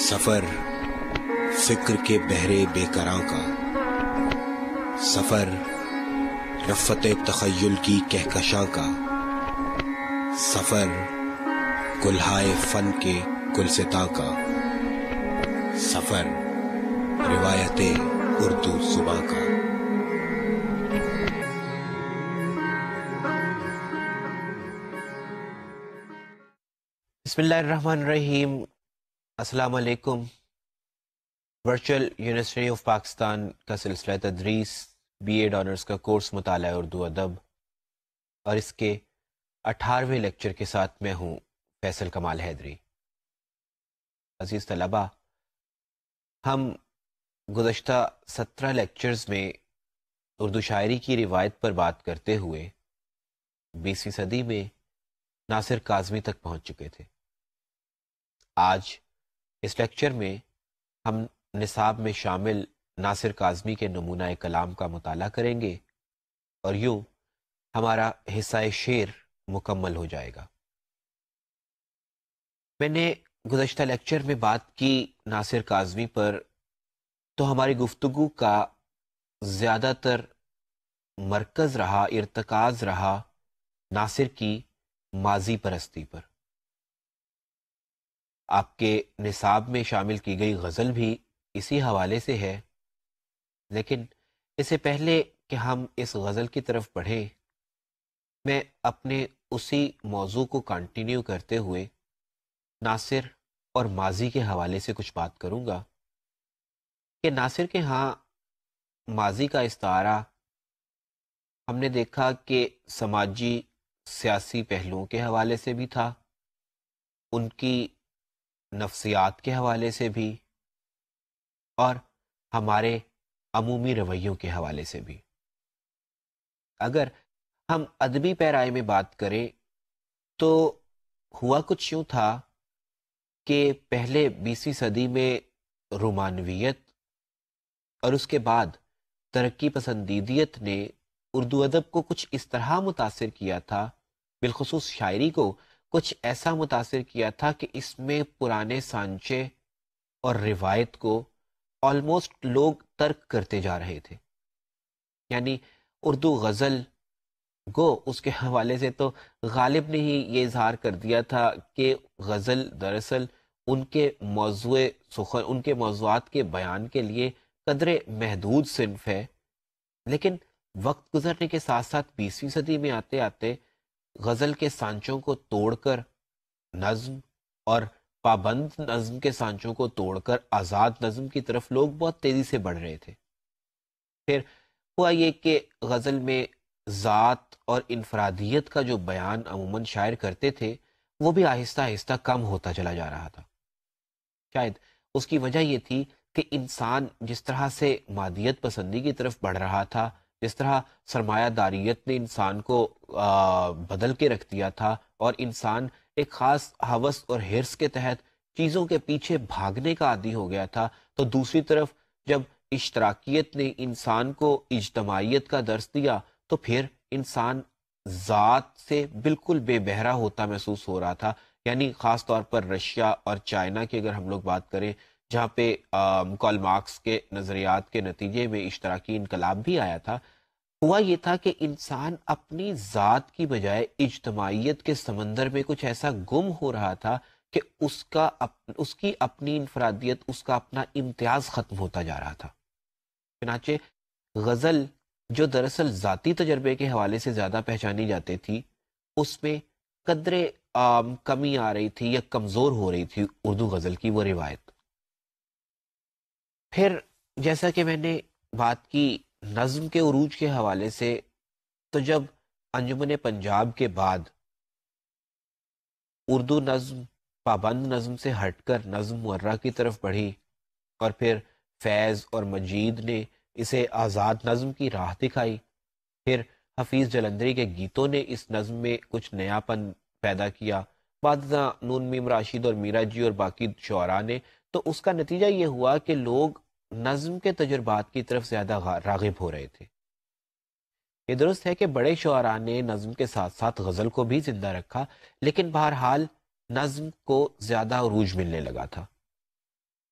سفر فکر کے بحرے بے کراں کا، سفر رفت تخیل کی کہکشاں کا، سفر کلہائے فن کے گلستاں کا، سفر روایت اردو زباں کا۔ بسم اللہ الرحمن الرحیم۔ السلام علیکم۔ ورچوئل یونیورسٹی آف پاکستان کا سلسلہ تدریس بی ایڈ آنرز کا کورس مطالعہ اردو ادب، اور اس کے 18ویں لیکچر کے ساتھ میں ہوں فیصل کمال حیدری۔ عزیز طلبہ، ہم گزشتہ 17 لیکچرز میں اردو شاعری کی روایت پر بات کرتے ہوئے 20ویں صدی میں ناصر کاظمی تک پہنچ چکے تھے۔ آج اس لیکچر میں ہم نصاب میں شامل ناصر کاظمی کے نمونہ کلام کا مطالعہ کریں گے، اور یوں ہمارا حصہ شعر مکمل ہو جائے گا۔ میں نے گزشتہ لیکچر میں بات کی ناصر کاظمی پر، تو ہماری گفتگو کا زیادہ تر مرکز رہا، ارتکاز رہا ناصر کی ماضی پرستی پر۔ آپ کے نصاب میں شامل کی گئی غزل بھی اسی حوالے سے ہے، لیکن اس سے پہلے کہ ہم اس غزل کی طرف بڑھیں، میں اپنے اسی موضوع کو کنٹینیو کرتے ہوئے ناصر اور ماضی کے حوالے سے کچھ بات کروں گا کہ ناصر کے ہاں ماضی کا استعارہ ہم نے دیکھا کہ سماجی سیاسی پہلوؤں کے حوالے سے بھی تھا، ان کی نفسیات کے حوالے سے بھی، اور ہمارے عمومی رویوں کے حوالے سے بھی۔ اگر ہم ادبی پیرائے میں بات کریں تو ہوا کچھ یوں تھا کہ پہلے 20ویں صدی میں رومانویت اور اس کے بعد ترقی پسندیدیت نے اردو ادب کو کچھ اس طرح متاثر کیا تھا، بالخصوص شاعری کو کچھ ایسا متاثر کیا تھا کہ اس میں پرانے سانچے اور روایت کو آلموسٹ لوگ ترک کرتے جا رہے تھے۔ یعنی اردو غزل گو اس کے حوالے سے تو غالب نے ہی یہ اظہار کر دیا تھا کہ غزل دراصل ان کے موضوع سخن، ان کے موضوعات کے بیان کے لیے قدرے محدود صنف ہے، لیکن وقت گزرنے کے ساتھ ساتھ 20ویں صدی میں آتے آتے غزل کے سانچوں کو توڑ کر نظم، اور پابند نظم کے سانچوں کو توڑ کر آزاد نظم کی طرف لوگ بہت تیزی سے بڑھ رہے تھے۔ پھر ہوا یہ کہ غزل میں ذات اور انفرادیت کا جو بیان عموماً شاعر کرتے تھے، وہ بھی آہستہ آہستہ کم ہوتا چلا جا رہا تھا۔ شاید اس کی وجہ یہ تھی کہ انسان جس طرح سے مادیت پسندی کی طرف بڑھ رہا تھا، جس طرح سرمایہ داریت نے انسان کو بدل کے رکھ دیا تھا، اور انسان ایک خاص ہوس اور حرص کے تحت چیزوں کے پیچھے بھاگنے کا عادی ہو گیا تھا، تو دوسری طرف جب اشتراکیت نے انسان کو اجتماعیت کا درس دیا، تو پھر انسان ذات سے بالکل بے بہرا ہوتا محسوس ہو رہا تھا۔ یعنی خاص طور پر رشیا اور چائنا کی اگر ہم لوگ بات کریں، جہاں پہ کارل مارکس کے نظریات کے نتیجے میں اشتراکی انقلاب بھی آیا تھا، ہوا یہ تھا کہ انسان اپنی ذات کی بجائے اجتماعیت کے سمندر میں کچھ ایسا گم ہو رہا تھا کہ اس کی اپنی انفرادیت، اس کا اپنا امتیاز ختم ہوتا جا رہا تھا۔ چنانچہ غزل جو دراصل ذاتی تجربے کے حوالے سے زیادہ پہچانی جاتی تھی، اس میں قدرے کمی آ رہی تھی یا کمزور ہو رہی تھی اردو غزل کی وہ روایت۔ پھر جیسا کہ میں نے بات کی نظم کے عروج کے حوالے سے، تو جب انجمن پنجاب کے بعد اردو نظم پابند نظم سے ہٹ کر نظم مرہ کی طرف بڑھی، اور پھر فیض اور مجید نے اسے آزاد نظم کی راہ دکھائی، پھر حفیظ جلندری کے گیتوں نے اس نظم میں کچھ نیا پن پیدا کیا، بعد نون میم راشد اور میرا جی اور باقی شعراء نے، تو اس کا نتیجہ یہ ہوا کہ لوگ نظم کے تجربات کی طرف زیادہ راغب ہو رہے تھے۔ یہ درست ہے کہ بڑے شعراء نے نظم کے ساتھ ساتھ غزل کو بھی زندہ رکھا، لیکن بہرحال نظم کو زیادہ عروج ملنے لگا تھا۔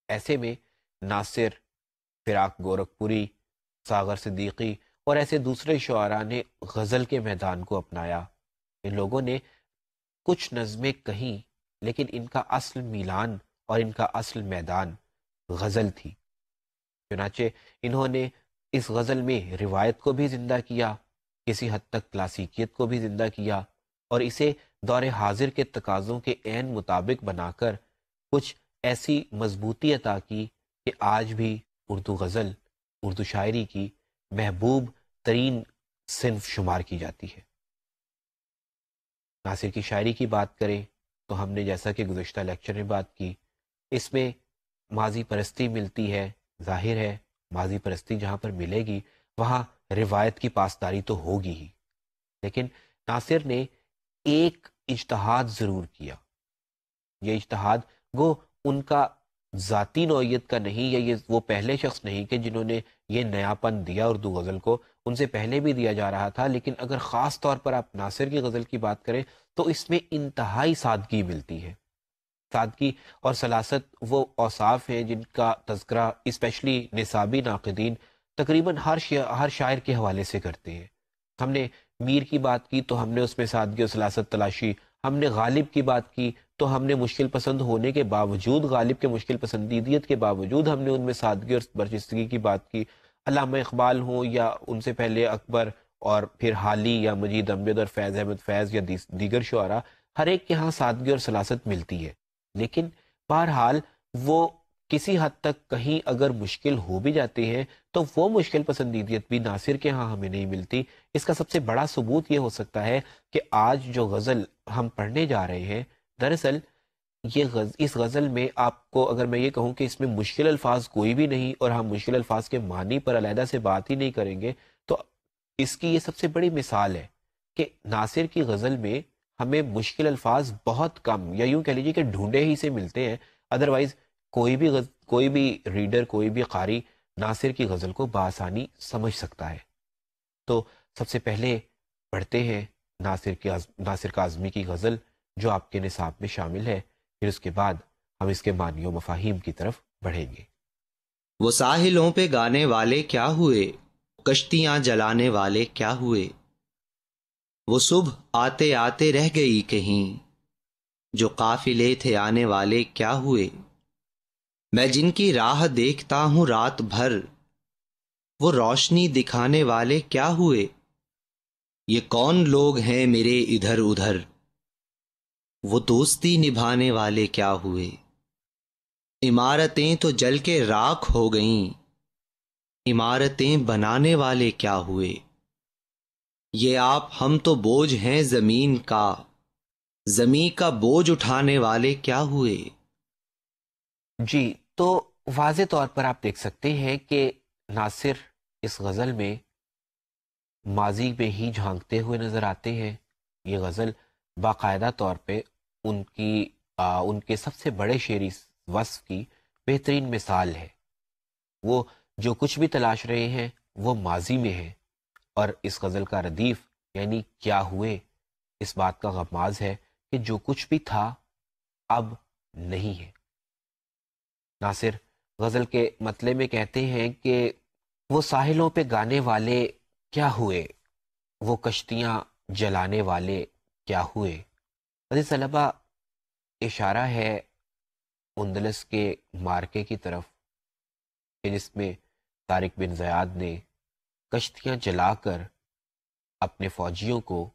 ایسے میں ناصر، فراق گورکھپوری، ساغر صدیقی اور ایسے دوسرے شعراء نے غزل کے میدان کو اپنایا۔ ان لوگوں نے کچھ نظمیں کہیں، لیکن ان کا اصل میلان اور ان کا اصل میدان غزل تھی۔ چنانچہ انہوں نے اس غزل میں روایت کو بھی زندہ کیا، کسی حد تک کلاسیکیت کو بھی زندہ کیا، اور اسے دور حاضر کے تقاضوں کے عین مطابق بنا کر کچھ ایسی مضبوطی عطا کی کہ آج بھی اردو غزل اردو شاعری کی محبوب ترین صنف شمار کی جاتی ہے۔ ناصر کی شاعری کی بات کریں تو ہم نے جیسا کہ گزشتہ لیکچر میں بات کی، اس میں ماضی پرستی ملتی ہے۔ ظاہر ہے ماضی پرستی جہاں پر ملے گی وہاں روایت کی پاسداری تو ہوگی ہی، لیکن ناصر نے ایک اجتہاد ضرور کیا۔ یہ اجتہاد وہ ان کا ذاتی نوعیت کا نہیں، یا یہ وہ پہلے شخص نہیں کہ جنہوں نے یہ نیا پن دیا اردو غزل کو، ان سے پہلے بھی دیا جا رہا تھا، لیکن اگر خاص طور پر آپ ناصر کی غزل کی بات کریں تو اس میں انتہائی سادگی ملتی ہے۔ سادگی اور سلاست وہ اوصاف ہیں جن کا تذکرہ اسپیشلی نصابی ناقدین تقریباً ہر شاعر کے حوالے سے کرتے ہیں۔ ہم نے میر کی بات کی تو ہم نے اس میں سادگی اور سلاست تلاشی، ہم نے غالب کی بات کی تو ہم نے مشکل پسند ہونے کے باوجود، غالب کے مشکل پسندیدیت کے باوجود ہم نے ان میں سادگی اور برجستگی کی بات کی۔ علامہ اقبال ہوں یا ان سے پہلے اکبر اور پھر حالی یا مجید امجد اور فیض احمد فیض یا دیگر شعراء، ہر ایک کے ہاں سادگی اور سلاست ملتی ہے، لیکن بہرحال وہ کسی حد تک کہیں اگر مشکل ہو بھی جاتے ہیں تو وہ مشکل پسندیدیت بھی ناصر کے ہاں ہمیں نہیں ملتی۔ اس کا سب سے بڑا ثبوت یہ ہو سکتا ہے کہ آج جو غزل ہم پڑھنے جا رہے ہیں، دراصل اس غزل میں آپ کو اگر میں یہ کہوں کہ اس میں مشکل الفاظ کوئی بھی نہیں اور ہم مشکل الفاظ کے معنی پر علیحدہ سے بات ہی نہیں کریں گے، تو اس کی یہ سب سے بڑی مثال ہے کہ ناصر کی غزل میں ہمیں مشکل الفاظ بہت کم، یا یوں کہہ لیجیے کہ ڈھونڈے ہی سے ملتے ہیں۔ ادروائز کوئی بھی ریڈر، کوئی بھی قاری ناصر کی غزل کو بآسانی سمجھ سکتا ہے۔ تو سب سے پہلے پڑھتے ہیں ناصر کاظمی کی غزل جو آپ کے نصاب میں شامل ہے، پھر اس کے بعد ہم اس کے معنی و مفاہیم کی طرف بڑھیں گے۔ وہ ساحلوں پہ گانے والے کیا ہوئے، کشتیاں جلانے والے کیا ہوئے، وہ صبح آتے آتے رہ گئی کہیں، جو قافلے تھے آنے والے کیا ہوئے، میں جن کی راہ دیکھتا ہوں رات بھر، وہ روشنی دکھانے والے کیا ہوئے، یہ کون لوگ ہیں میرے ادھر ادھر، وہ دوستی نبھانے والے کیا ہوئے، عمارتیں تو جل کے راکھ ہو گئیں، عمارتیں بنانے والے کیا ہوئے، یہ آپ ہم تو بوجھ ہیں زمین کا، زمین کا بوجھ اٹھانے والے کیا ہوئے۔ جی، تو واضح طور پر آپ دیکھ سکتے ہیں کہ ناصر اس غزل میں ماضی میں ہی جھانکتے ہوئے نظر آتے ہیں۔ یہ غزل باقاعدہ طور پہ ان کے سب سے بڑے شعری وصف کی بہترین مثال ہے۔ وہ جو کچھ بھی تلاش رہے ہیں وہ ماضی میں ہے، اور اس غزل کا ردیف یعنی کیا ہوئے اس بات کا غماز ہے کہ جو کچھ بھی تھا اب نہیں ہے۔ ناصر غزل کے مطلع میں کہتے ہیں کہ وہ ساحلوں پہ گانے والے کیا ہوئے، وہ کشتیاں جلانے والے کیا ہوئے۔ عزیز طلبہ، اشارہ ہے اندلس کے مارکے کی طرف کہ جس میں طارق بن زیاد نے کشتیاں جلا کر اپنے فوجیوں کو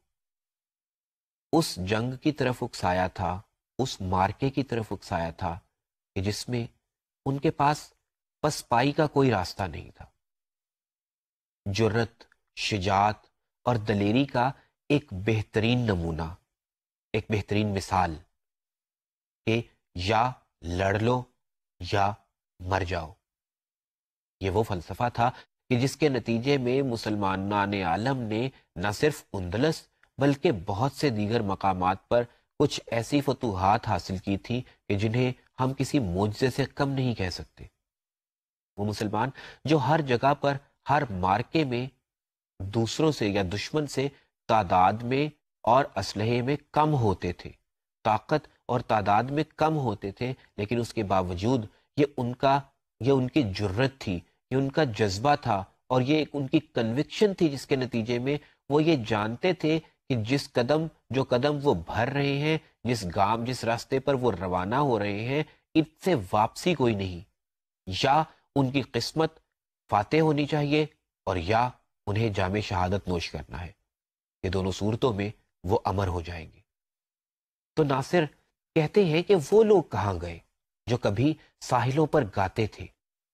اس جنگ کی طرف اکسایا تھا، اس مارکے کی طرف اکسایا تھا کہ جس میں ان کے پاس پسپائی کا کوئی راستہ نہیں تھا۔ جرت، شجاعت اور دلیری کا ایک بہترین نمونہ، ایک بہترین مثال کہ یا لڑ لو یا مر جاؤ۔ یہ وہ فلسفہ تھا کہ جس کے نتیجے میں مسلمانان عالم نے نہ صرف اندلس بلکہ بہت سے دیگر مقامات پر کچھ ایسی فتوحات حاصل کی تھی کہ جنہیں ہم کسی معجزے سے کم نہیں کہہ سکتے۔ وہ مسلمان جو ہر جگہ پر، ہر مارکے میں دوسروں سے یا دشمن سے تعداد میں اور اسلحے میں کم ہوتے تھے، طاقت اور تعداد میں کم ہوتے تھے، لیکن اس کے باوجود یہ ان کی جرت تھی، یہ ان کا جذبہ تھا، اور یہ ایک ان کی کنوکشن تھی، جس کے نتیجے میں وہ یہ جانتے تھے کہ جو قدم وہ بھر رہے ہیں، جس راستے پر وہ روانہ ہو رہے ہیں، اس سے واپسی کوئی نہیں۔ یا ان کی قسمت فاتح ہونی چاہیے، اور یا انہیں جام شہادت نوش کرنا ہے۔ یہ دونوں صورتوں میں وہ امر ہو جائیں گے۔ تو ناصر کہتے ہیں کہ وہ لوگ کہاں گئے جو کبھی ساحلوں پر گاتے تھے،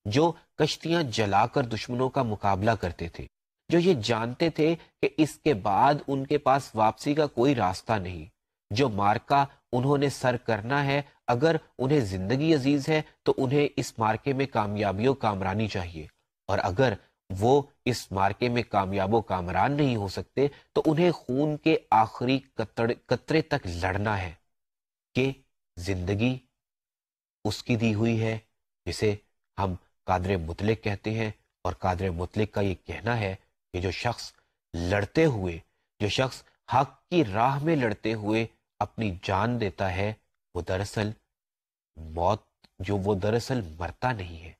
جو کشتیاں جلا کر دشمنوں کا مقابلہ کرتے تھے، جو یہ جانتے تھے کہ اس کے بعد ان کے پاس واپسی کا کوئی راستہ نہیں، جو مارکا انہوں نے سر کرنا ہے، اگر انہیں زندگی عزیز ہے تو انہیں اس مارکے میں کامیابی و کامرانی چاہیے، اور اگر وہ اس مارکے میں کامیاب و کامران نہیں ہو سکتے تو انہیں خون کے آخری قطرے تک لڑنا ہے، کہ زندگی اس کی دی ہوئی ہے جسے ہم قادر مطلق کہتے ہیں، اور قادر مطلق کا یہ کہنا ہے کہ جو شخص حق کی راہ میں لڑتے ہوئے اپنی جان دیتا ہے، وہ دراصل مرتا نہیں ہے،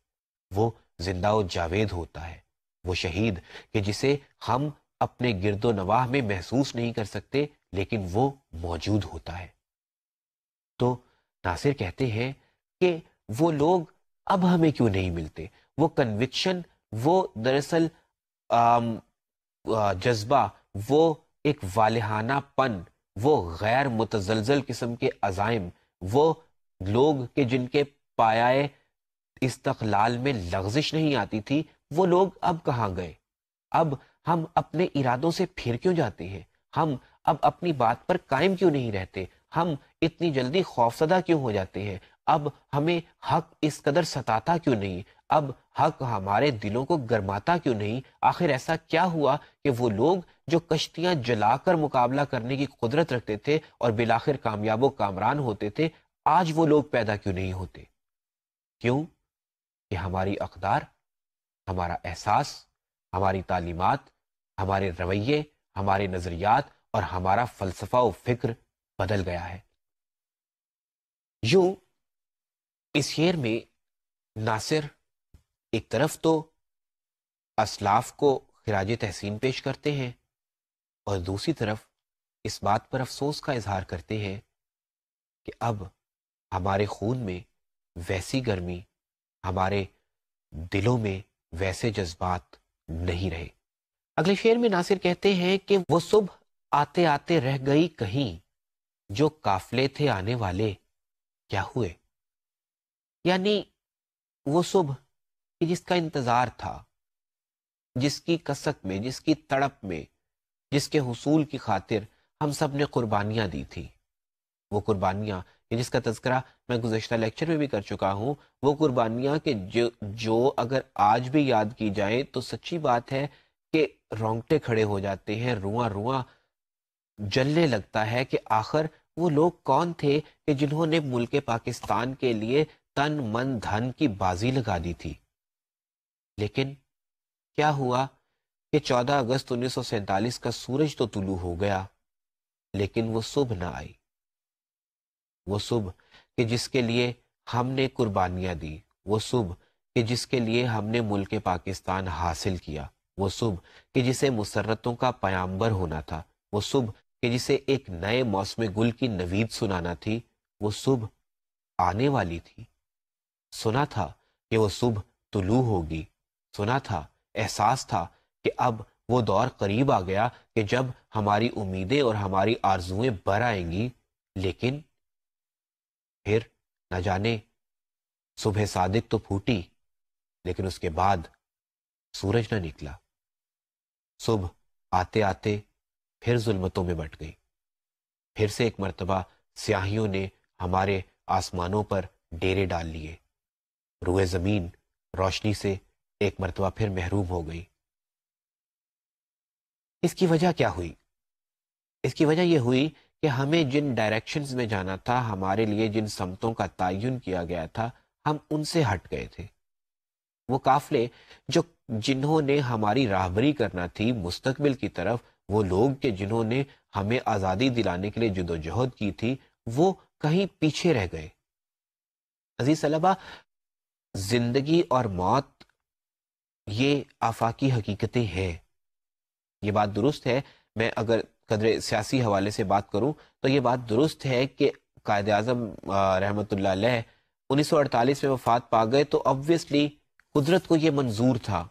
وہ زندہ و جاوید ہوتا ہے، وہ شہید کہ جسے ہم اپنے گرد و نواح میں محسوس نہیں کر سکتے، لیکن وہ موجود ہوتا ہے۔ تو ناصر کہتے ہیں کہ وہ لوگ اب ہمیں کیوں نہیں ملتے؟ وہ کنوکشن، وہ دراصل جذبہ، وہ ایک والہانہ پن، وہ غیر متزلزل قسم کے عزائم، وہ لوگ کہ جن کے پایائے استقلال میں لغزش نہیں آتی تھی، وہ لوگ اب کہاں گئے؟ اب ہم اپنے ارادوں سے پھر کیوں جاتے ہیں؟ ہم اب اپنی بات پر قائم کیوں نہیں رہتے؟ ہم اتنی جلدی خوفزدہ کیوں ہو جاتے ہیں؟ اب ہمیں حق اس قدر ستاتا کیوں نہیں؟ اب حق ہمارے دلوں کو گرماتا کیوں نہیں؟ آخر ایسا کیا ہوا کہ وہ لوگ جو کشتیاں جلا کر مقابلہ کرنے کی قدرت رکھتے تھے اور بالآخر کامیاب و کامران ہوتے تھے، آج وہ لوگ پیدا کیوں نہیں ہوتے؟ کیوں کہ ہماری اقدار، ہمارا احساس، ہماری تعلیمات، ہمارے رویے، ہمارے نظریات اور ہمارا فلسفہ و فکر بدل گیا ہے۔ یوں اس شعر میں ناصر ایک طرف تو اسلاف کو خراج تحسین پیش کرتے ہیں، اور دوسری طرف اس بات پر افسوس کا اظہار کرتے ہیں کہ اب ہمارے خون میں ویسی گرمی، ہمارے دلوں میں ویسے جذبات نہیں رہے۔ اگلے شعر میں ناصر کہتے ہیں کہ وہ صبح آتے آتے رہ گئی کہیں، جو قافلے تھے آنے والے کیا ہوئے؟ یعنی وہ صبح کہ جس کا انتظار تھا، جس کی کسک میں، جس کی تڑپ میں، جس کے حصول کی خاطر ہم سب نے قربانیاں دی تھی، وہ قربانیاں جس کا تذکرہ میں گزشتہ لیکچر میں بھی کر چکا ہوں، وہ قربانیاں کہ جو اگر آج بھی یاد کی جائیں تو سچی بات ہے کہ رونگٹے کھڑے ہو جاتے ہیں، رواں رواں جلنے لگتا ہے کہ آخر وہ لوگ کون تھے کہ جنہوں نے ملک پاکستان کے لیے تن من دھن کی بازی لگا دی تھی۔ لیکن کیا ہوا کہ 14 اگست 1947 کا سورج تو طلوع ہو گیا، لیکن وہ صبح نہ آئی، وہ صبح کہ جس کے لیے ہم نے قربانیاں دی، وہ صبح کہ جس کے لیے ہم نے ملک پاکستان حاصل کیا، وہ صبح کہ جسے مسرتوں کا پیامبر ہونا تھا، وہ صبح کہ جسے ایک نئے موسم گل کی نوید سنانا تھی، وہ صبح آنے والی تھی۔ سنا تھا کہ وہ صبح طلوع ہوگی، سنا تھا، احساس تھا کہ اب وہ دور قریب آ گیا کہ جب ہماری امیدیں اور ہماری آرزوئیں بر آئیں گی، لیکن پھر نہ جانے صبح صادق تو پھوٹی، لیکن اس کے بعد سورج نہ نکلا۔ صبح آتے آتے پھر ظلمتوں میں بٹ گئی، پھر سے ایک مرتبہ سیاہیوں نے ہمارے آسمانوں پر ڈیرے ڈال لیے، روئے زمین روشنی سے ایک مرتبہ پھر محروم ہو گئی۔ اس کی وجہ کیا ہوئی؟ اس کی وجہ یہ ہوئی کہ ہمیں جن ڈائریکشنز میں جانا تھا، ہمارے لیے جن سمتوں کا تعین کیا گیا تھا، ہم ان سے ہٹ گئے تھے۔ وہ قافلے جنہوں نے ہماری راہبری کرنا تھی مستقبل کی طرف، وہ لوگ کہ جنہوں نے ہمیں آزادی دلانے کے لیے جدوجہد کی تھی، وہ کہیں پیچھے رہ گئے۔ عزیز طلبہ، زندگی اور موت یہ آفاقی حقیقتیں ہیں، یہ بات درست ہے۔ میں اگر قدر سیاسی حوالے سے بات کروں تو یہ بات درست ہے کہ قائد اعظم رحمۃ اللہ علیہ 1948 میں وفات پا گئے تو obviously قدرت کو یہ منظور تھا۔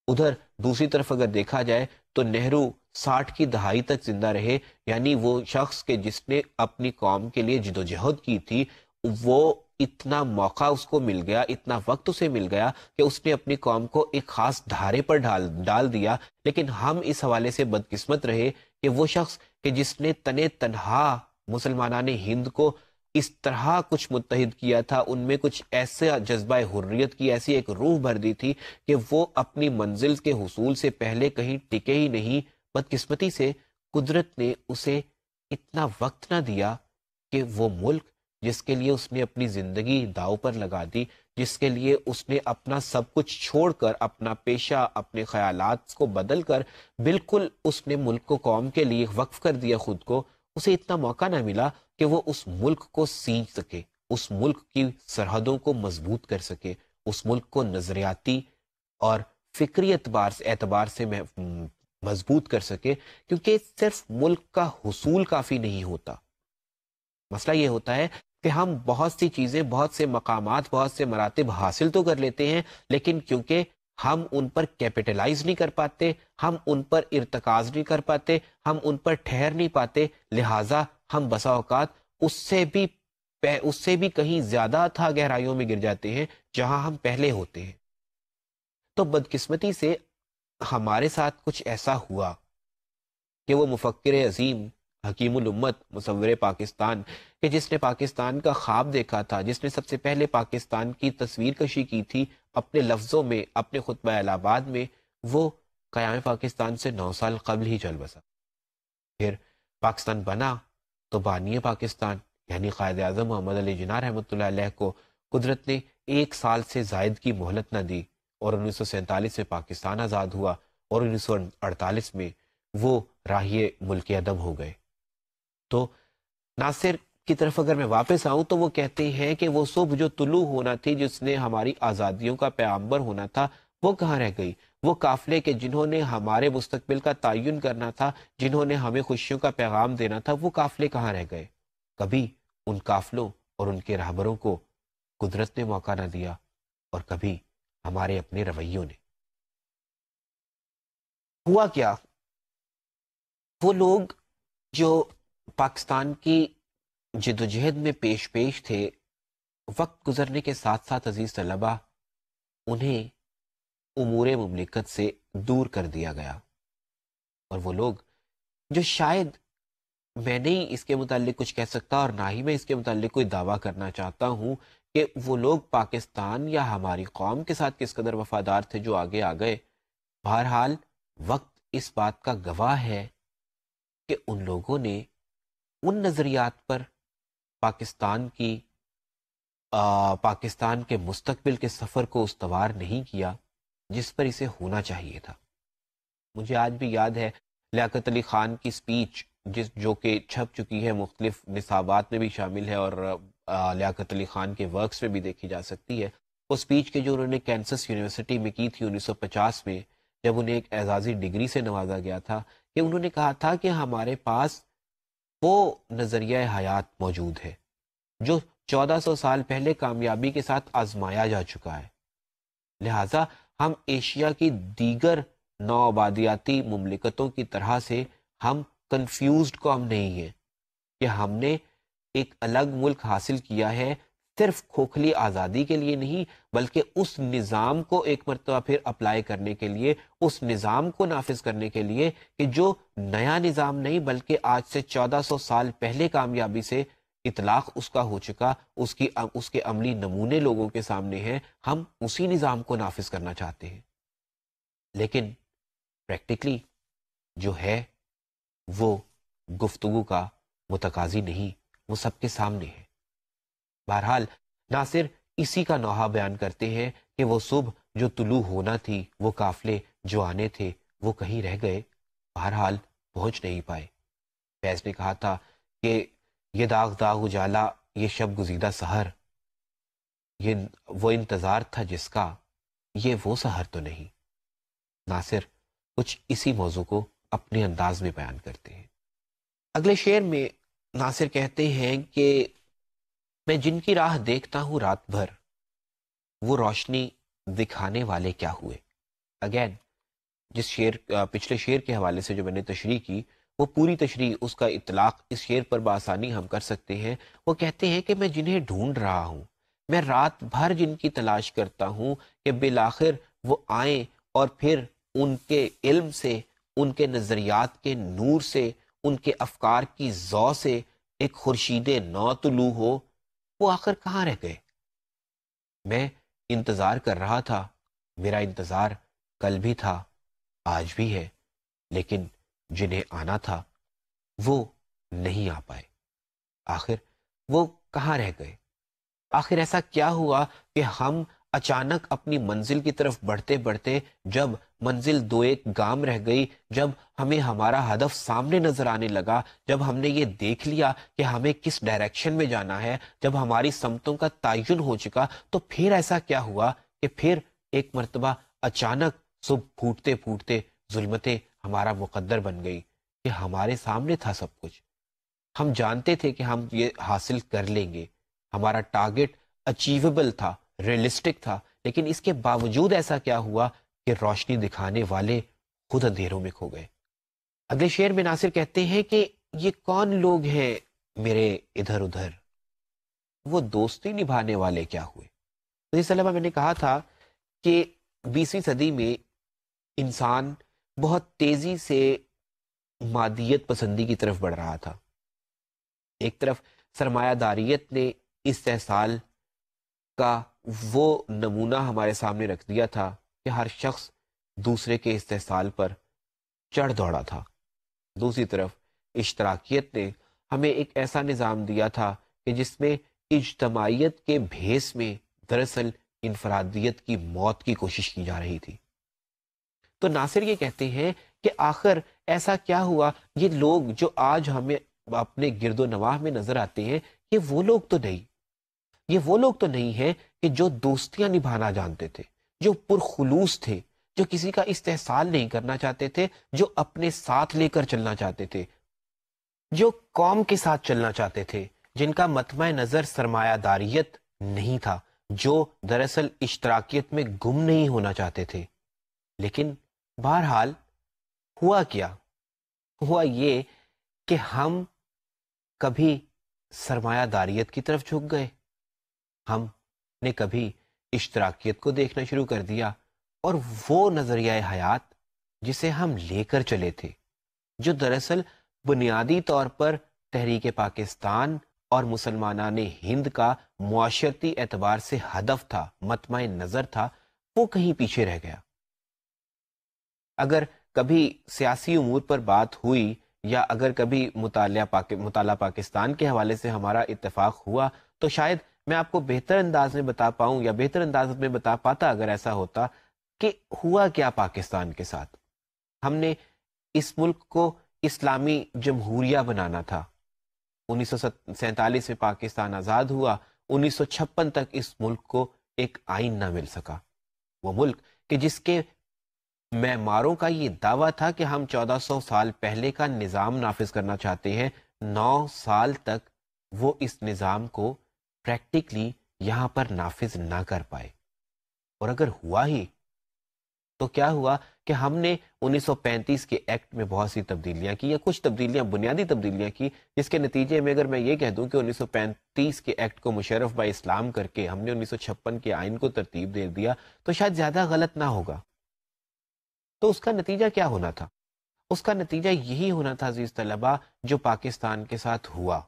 ادھر دوسری طرف اگر دیکھا جائے تو نہرو 60 کی دہائی تک زندہ رہے، یعنی وہ شخص کہ جس نے اپنی قوم کے لیے جدوجہد کی تھی، وہ اتنا موقع اس کو مل گیا، اتنا وقت اسے مل گیا کہ اس نے اپنی قوم کو ایک خاص دھارے پر ڈال دیا۔ لیکن ہم اس حوالے سے بدقسمت رہے کہ وہ شخص کہ جس نے تنے تنہا مسلمانان ہند کو اس طرح کچھ متحد کیا تھا، ان میں کچھ ایسا جذبہ حریت کی ایسی ایک روح بھر دی تھی کہ وہ اپنی منزل کے حصول سے پہلے کہیں ٹکے ہی نہیں۔ بدقسمتی سے قدرت نے اسے اتنا وقت نہ دیا کہ وہ ملک جس کے لیے اس نے اپنی زندگی داؤ پر لگا دی، جس کے لیے اس نے اپنا سب کچھ چھوڑ کر، اپنا پیشہ، اپنے خیالات کو بدل کر بالکل اس نے ملک کو، قوم کے لیے وقف کر دیا خود کو، اسے اتنا موقع نہ ملا کہ وہ اس ملک کو سینچ سکے، اس ملک کی سرحدوں کو مضبوط کر سکے، اس ملک کو نظریاتی اور فکری اعتبار سے مضبوط کر سکے، کیونکہ صرف ملک کا حصول کافی نہیں ہوتا۔ مسئلہ یہ ہوتا ہے کہ ہم بہت سی چیزیں، بہت سے مقامات، بہت سے مراتب حاصل تو کر لیتے ہیں، لیکن کیونکہ ہم ان پر کیپٹلائز نہیں کر پاتے، ہم ان پر ارتکاز نہیں کر پاتے، ہم ان پر ٹھہر نہیں پاتے، لہٰذا ہم بسا اوقات اس سے بھی کہیں زیادہ تھا گہرائیوں میں گر جاتے ہیں جہاں ہم پہلے ہوتے ہیں۔ تو بدقسمتی سے ہمارے ساتھ کچھ ایسا ہوا کہ وہ مفکر عظیم، حکیم الامت، مصور پاکستان، کہ جس نے پاکستان کا خواب دیکھا تھا، جس نے سب سے پہلے پاکستان کی تصویر کشی کی تھی اپنے لفظوں میں، اپنے خطبہ الہ آباد میں، وہ قیام پاکستان سے 9 سال قبل ہی چل بسا۔ پھر پاکستان بنا تو بانی پاکستان یعنی قائد اعظم محمد علی جناح رحمۃ اللہ علیہ کو قدرت نے 1 سال سے زائد کی مہلت نہ دی، اور 1947 میں پاکستان آزاد ہوا، اور 1948 میں وہ راہی ملک عدم ہو گئے۔ تو ناصر کی طرف اگر میں واپس آؤں تو وہ کہتے ہیں کہ وہ صبح جو طلوع ہونا تھی، جس نے ہماری آزادیوں کا پیغمبر ہونا تھا، وہ کہاں رہ گئی؟ وہ قافلے کے جنہوں نے ہمارے مستقبل کا تعین کرنا تھا، جنہوں نے ہمیں خوشیوں کا پیغام دینا تھا، وہ قافلے کہاں رہ گئے؟ کبھی ان قافلوں اور ان کے رہبروں کو قدرت نے موقع نہ دیا، اور کبھی ہمارے اپنے رویوں نے۔ ہوا کیا؟ وہ لوگ جو پاکستان کی جدوجہد میں پیش تھے، وقت گزرنے کے ساتھ ساتھ عزیز طلبہ، انہیں امور مملکت سے دور کر دیا گیا، اور وہ لوگ جو شاید میں نہیں اس کے متعلق کچھ کہہ سکتا، اور نہ ہی میں اس کے متعلق کوئی دعویٰ کرنا چاہتا ہوں کہ وہ لوگ پاکستان یا ہماری قوم کے ساتھ کس قدر وفادار تھے جو آگے آ گئے، بہرحال وقت اس بات کا گواہ ہے کہ ان لوگوں نے ان نظریات پر پاکستان کے مستقبل کے سفر کو استوار نہیں کیا جس پر اسے ہونا چاہیے تھا۔ مجھے آج بھی یاد ہے لیاقت علی خان کی سپیچ، جو کہ چھپ چکی ہے، مختلف نصابات میں بھی شامل ہے، اور لیاقت علی خان کے ورکس میں بھی دیکھی جا سکتی ہے۔ وہ سپیچ کے جو انہوں نے کینسس یونیورسٹی میں کی تھی 1950 میں، جب انہیں ایک اعزازی ڈگری سے نوازا گیا تھا، کہ انہوں نے کہا تھا کہ ہمارے پاس وہ نظریہ حیات موجود ہے جو 1400 سال پہلے کامیابی کے ساتھ آزمایا جا چکا ہے، لہٰذا ہم ایشیا کی دیگر نوآبادیاتی مملکتوں کی طرح سے ہم کنفیوزڈ قوم نہیں ہیں کہ ہم نے ایک الگ ملک حاصل کیا ہے صرف کھوکھلی آزادی کے لیے نہیں، بلکہ اس نظام کو ایک مرتبہ پھر اپلائی کرنے کے لیے، اس نظام کو نافذ کرنے کے لیے کہ جو نیا نظام نہیں بلکہ آج سے 1400 سال پہلے کامیابی سے اطلاق اس کا ہو چکا، اس کے عملی نمونے لوگوں کے سامنے ہیں، ہم اسی نظام کو نافذ کرنا چاہتے ہیں۔ لیکن پریکٹیکلی جو ہے وہ گفتگو کا متقاضی نہیں، وہ سب کے سامنے ہے۔ بہرحال ناصر اسی کا نوحہ بیان کرتے ہیں کہ وہ صبح جو طلوع ہونا تھی، وہ قافلے جو آنے تھے، وہ کہیں رہ گئے، بہرحال پہنچ نہیں پائے۔ فیض نے کہا تھا کہ یہ داغ اجالا، یہ شب گزیدہ سحر، یہ وہ انتظار تھا جس کا، یہ وہ سحر تو نہیں۔ ناصر کچھ اسی موضوع کو اپنے انداز میں بیان کرتے ہیں۔ اگلے شعر میں ناصر کہتے ہیں کہ میں جن کی راہ دیکھتا ہوں رات بھر، وہ روشنی دکھانے والے کیا ہوئے۔ اگین جس شعر پچھلے شعر کے حوالے سے جو میں نے تشریح کی، وہ پوری تشریح، اس کا اطلاق اس شعر پر بآسانی ہم کر سکتے ہیں۔ وہ کہتے ہیں کہ میں جنہیں ڈھونڈ رہا ہوں، میں رات بھر جن کی تلاش کرتا ہوں کہ بالآخر وہ آئیں اور پھر ان کے علم سے، ان کے نظریات کے نور سے، ان کے افکار کی ضوء سے ایک خورشید نو طلوع ہو، وہ آخر کہاں رہ گئے؟ میں انتظار کر رہا تھا، میرا انتظار کل بھی تھا، آج بھی ہے، لیکن جنہیں آنا تھا وہ نہیں آ پائے۔ آخر وہ کہاں رہ گئے؟ آخر ایسا کیا ہوا کہ ہم اچانک اپنی منزل کی طرف بڑھتے بڑھتے جب منزل دو ایک گام رہ گئی، جب ہمیں ہمارا ہدف سامنے نظر آنے لگا، جب ہم نے یہ دیکھ لیا کہ ہمیں کس ڈائریکشن میں جانا ہے، جب ہماری سمتوں کا تعین ہو چکا، تو پھر ایسا کیا ہوا کہ پھر ایک مرتبہ اچانک صبح پھوٹتے پھوٹتے ظلمتیں ہمارا مقدر بن گئی کہ ہمارے سامنے تھا سب کچھ۔ ہم جانتے تھے کہ ہم یہ حاصل کر لیں گے، ہمارا ٹارگٹ اچیویبل تھا، ریئلسٹک تھا، لیکن اس کے باوجود ایسا کیا ہوا کہ روشنی دکھانے والے خود اندھیروں میں کھو گئے۔ اگلے شعر میں ناصر کہتے ہیں کہ یہ کون لوگ ہیں میرے ادھر ادھر، وہ دوستی نبھانے والے کیا ہوئے۔ تو اس طلبہ میں نے کہا تھا کہ 20ویں صدی میں انسان بہت تیزی سے مادیت پسندی کی طرف بڑھ رہا تھا۔ ایک طرف سرمایہ داریت نے استحصال کا وہ نمونہ ہمارے سامنے رکھ دیا تھا کہ ہر شخص دوسرے کے استحصال پر چڑھ دوڑا تھا۔ دوسری طرف اشتراکیت نے ہمیں ایک ایسا نظام دیا تھا کہ جس میں اجتماعیت کے بھیس میں دراصل انفرادیت کی موت کی کوشش کی جا رہی تھی۔ تو ناصر یہ کہتے ہیں کہ آخر ایسا کیا ہوا، یہ لوگ جو آج ہمیں اپنے گرد و نواح میں نظر آتے ہیں، یہ وہ لوگ تو نہیں، یہ وہ لوگ تو نہیں ہیں کہ جو دوستیاں نبھانا جانتے تھے، جو پرخلوص تھے، جو کسی کا استحصال نہیں کرنا چاہتے تھے، جو اپنے ساتھ لے کر چلنا چاہتے تھے، جو قوم کے ساتھ چلنا چاہتے تھے، جن کا مطمع نظر سرمایہ داریت نہیں تھا، جو دراصل اشتراکیت میں گم نہیں ہونا چاہتے تھے۔ لیکن بہرحال ہوا کیا؟ ہوا یہ کہ ہم کبھی سرمایہ داریت کی طرف جھک گئے، ہم نے کبھی اشتراکیت کو دیکھنا شروع کر دیا، اور وہ نظریہ حیات جسے ہم لے کر چلے تھے، جو دراصل بنیادی طور پر تحریک پاکستان اور مسلمانان ہند کا معاشرتی اعتبار سے ہدف تھا، مطمع نظر تھا، وہ کہیں پیچھے رہ گیا۔ اگر کبھی سیاسی امور پر بات ہوئی یا اگر کبھی مطالعہ پاکستان کے حوالے سے ہمارا اتفاق ہوا، تو شاید میں آپ کو بہتر انداز میں بتا پاؤں یا بہتر انداز میں بتا پاتا اگر ایسا ہوتا کہ ہوا کیا پاکستان کے ساتھ۔ ہم نے اس ملک کو اسلامی جمہوریہ بنانا تھا۔ 1947 میں پاکستان آزاد ہوا، 1956 تک اس ملک کو ایک آئین نہ مل سکا۔ وہ ملک کہ جس کے معماروں کا یہ دعویٰ تھا کہ ہم 1400 سال پہلے کا نظام نافذ کرنا چاہتے ہیں، 9 سال تک وہ اس نظام کو پریکٹیکلی یہاں پر نافذ نہ کر پائے۔ اور اگر ہوا ہی تو کیا ہوا کہ ہم نے 1935 کے ایکٹ میں بہت سی تبدیلیاں کی، یا کچھ تبدیلیاں، بنیادی تبدیلیاں کی، جس کے نتیجے میں اگر میں یہ کہہ دوں کہ 1935 کے ایکٹ کو مشرف با اسلام کر کے ہم نے 1956 کے آئین کو ترتیب دے دیا، تو شاید زیادہ غلط نہ ہوگا۔ تو اس کا نتیجہ کیا ہونا تھا؟ اس کا نتیجہ یہی ہونا تھا عزیز طلبہ جو پاکستان کے ساتھ ہوا،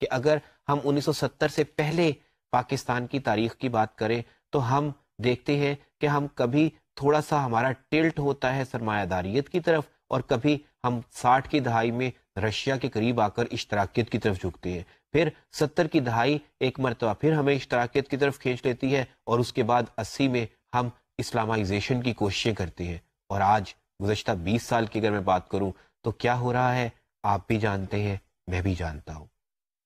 کہ اگر ہم 1970 سے پہلے پاکستان کی تاریخ کی بات کریں تو ہم دیکھتے ہیں کہ ہم کبھی تھوڑا سا ہمارا ٹلٹ ہوتا ہے سرمایہ داریت کی طرف، اور کبھی ہم 60 کی دہائی میں رشیا کے قریب آ کر اشتراکیت کی طرف جھکتے ہیں، پھر 70 کی دہائی ایک مرتبہ پھر ہمیں اشتراکیت کی طرف کھینچ لیتی ہے، اور اس کے بعد 80 میں ہم اسلامائزیشن کی کوششیں کرتے ہیں، اور آج گزشتہ 20 سال کی اگر میں بات کروں تو کیا ہو رہا ہے آپ بھی جانتے ہیں، میں بھی جانتا ہوں۔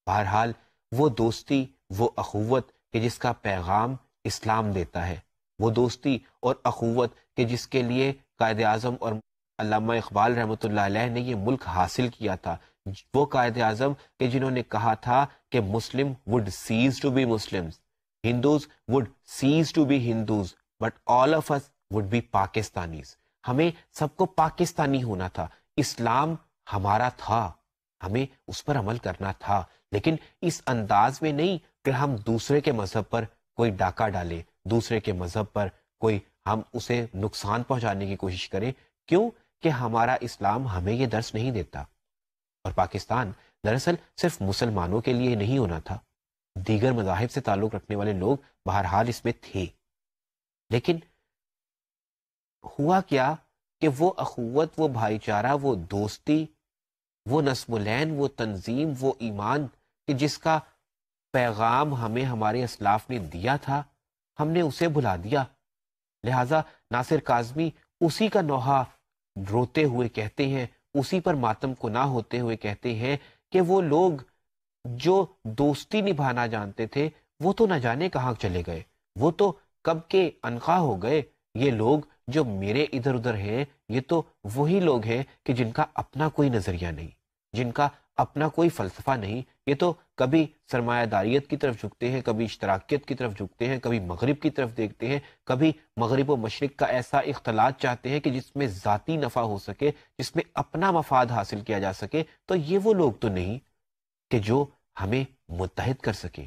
بہرحال وہ دوستی، وہ اخوت کہ جس کا پیغام اسلام دیتا ہے، وہ دوستی اور اخوت کہ جس کے لیے قائد اعظم اور علامہ اقبال رحمۃ اللہ علیہ نے یہ ملک حاصل کیا تھا، وہ قائد اعظم کہ جنہوں نے کہا تھا کہ مسلم would cease to be Muslims, Hindus would cease to be Hindus, but all of us would be Pakistanis. ہمیں سب کو پاکستانی ہونا تھا، اسلام ہمارا تھا، ہمیں اس پر عمل کرنا تھا، لیکن اس انداز میں نہیں کہ ہم دوسرے کے مذہب پر کوئی ڈاکہ ڈالیں، دوسرے کے مذہب پر کوئی ہم اسے نقصان پہنچانے کی کوشش کریں. کیوں کہ ہمارا اسلام ہمیں یہ درس نہیں دیتا. اور پاکستان دراصل صرف مسلمانوں کے لیے نہیں ہونا تھا، دیگر مذاہب سے تعلق رکھنے والے لوگ بہرحال اس میں تھے. لیکن ہوا کیا کہ وہ اخوت، وہ بھائی چارہ، وہ دوستی، وہ نصب العین، وہ تنظیم، وہ ایمان کہ جس کا پیغام ہمیں ہمارے اسلاف نے دیا تھا، ہم نے اسے بھلا دیا. لہٰذا ناصر کاظمی اسی کا نوحہ روتے ہوئے کہتے ہیں، اسی پر ماتم کنا ہوتے ہوئے کہتے ہیں کہ وہ لوگ جو دوستی نبھانا جانتے تھے وہ تو نہ جانے کہاں چلے گئے، وہ تو کب کے عنقا ہو گئے. یہ لوگ جو میرے ادھر ادھر ہیں یہ تو وہی لوگ ہیں کہ جن کا اپنا کوئی نظریہ نہیں، جن کا اپنا کوئی فلسفہ نہیں. یہ تو کبھی سرمایہ داریت کی طرف جھکتے ہیں، کبھی اشتراکیت کی طرف جھکتے ہیں، کبھی مغرب کی طرف دیکھتے ہیں، کبھی مغرب و مشرق کا ایسا اختلاط چاہتے ہیں کہ جس میں ذاتی نفع ہو سکے، جس میں اپنا مفاد حاصل کیا جا سکے. تو یہ وہ لوگ تو نہیں کہ جو ہمیں متحد کر سکے،